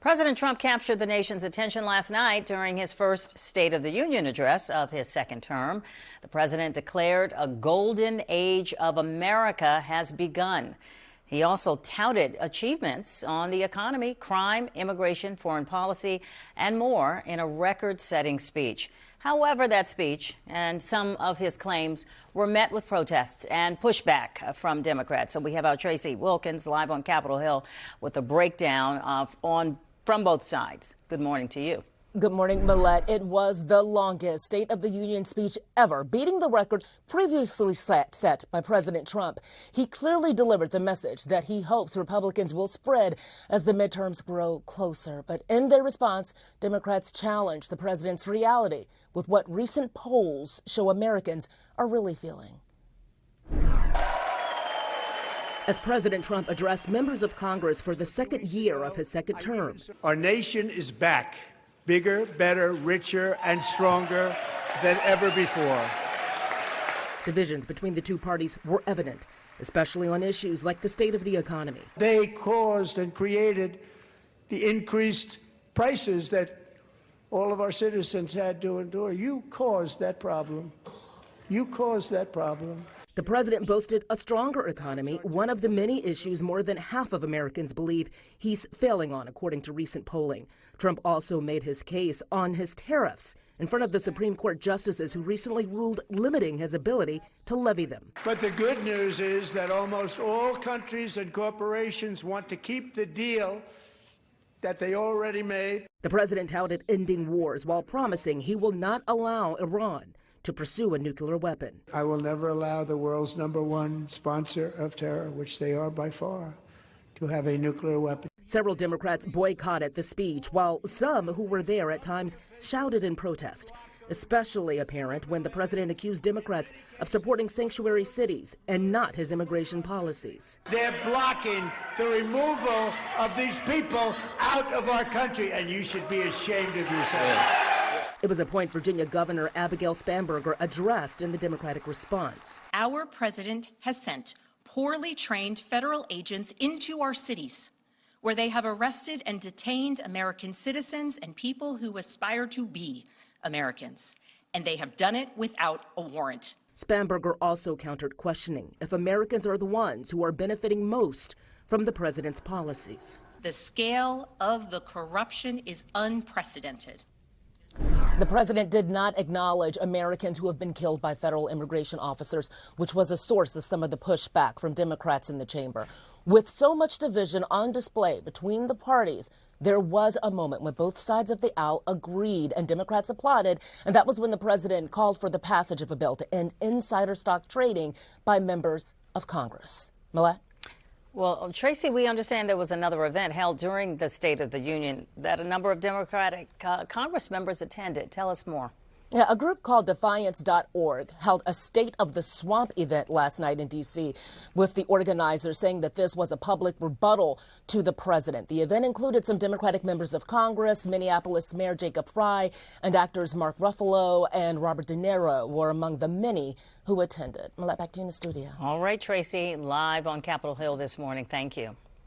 President Trump captured the nation's attention last night during his first State of the Union address of his second term. The president declared a golden age of America has begun. He also touted achievements on the economy, crime, immigration, foreign policy, and more in a record-setting speech. However, that speech and some of his claims were met with protests and pushback from Democrats. So we have our Tracee Wilkins live on Capitol Hill with a breakdown from both sides. Good morning to you. Good morning, Millette. It was the longest State of the Union speech ever, beating the record previously set by President Trump. He clearly delivered the message that he hopes Republicans will spread as the midterms grow closer. But in their response, Democrats challenged the president's reality with what recent polls show Americans are really feeling. As President Trump addressed members of Congress for the second year of his second term. Our nation is back, bigger, better, richer, and stronger than ever before. Divisions between the two parties were evident, especially on issues like the state of the economy. They caused and created the increased prices that all of our citizens had to endure. You caused that problem. You caused that problem. The president boasted a stronger economy, one of the many issues more than half of Americans believe he's failing on, according to recent polling. Trump also made his case on his tariffs in front of the Supreme Court justices who recently ruled limiting his ability to levy them. But the good news is that almost all countries and corporations want to keep the deal that they already made. The president touted ending wars while promising he will not allow Iran to pursue a nuclear weapon. I will never allow the world's #1 sponsor of terror, which they are by far, to have a nuclear weapon. Several Democrats boycotted the speech, while some who were there at times shouted in protest, especially apparent when the president accused Democrats of supporting sanctuary cities and not his immigration policies. They're blocking the removal of these people out of our country, and you should be ashamed of yourself. It was a point Virginia Governor Abigail Spanberger addressed in the Democratic response. Our president has sent poorly trained federal agents into our cities, where they have arrested and detained American citizens and people who aspire to be Americans, and they have done it without a warrant. Spanberger also countered questioning if Americans are the ones who are benefiting most from the president's policies. The scale of the corruption is unprecedented. The president did not acknowledge Americans who have been killed by federal immigration officers, which was a source of some of the pushback from Democrats in the chamber. With so much division on display between the parties, there was a moment when both sides of the aisle agreed and Democrats applauded, and that was when the president called for the passage of a bill to end insider stock trading by members of Congress. Millette? Well, Tracee, we understand there was another event held during the State of the Union that a number of Democratic Congress members attended. Tell us more. Yeah, a group called Defiance.org held a State of the Swamp event last night in D.C., with the organizers saying that this was a public rebuttal to the president. The event included some Democratic members of Congress. Minneapolis Mayor Jacob Frey and actors Mark Ruffalo and Robert De Niro were among the many who attended. Millette, back to you in the studio. All right, Tracee, live on Capitol Hill this morning. Thank you.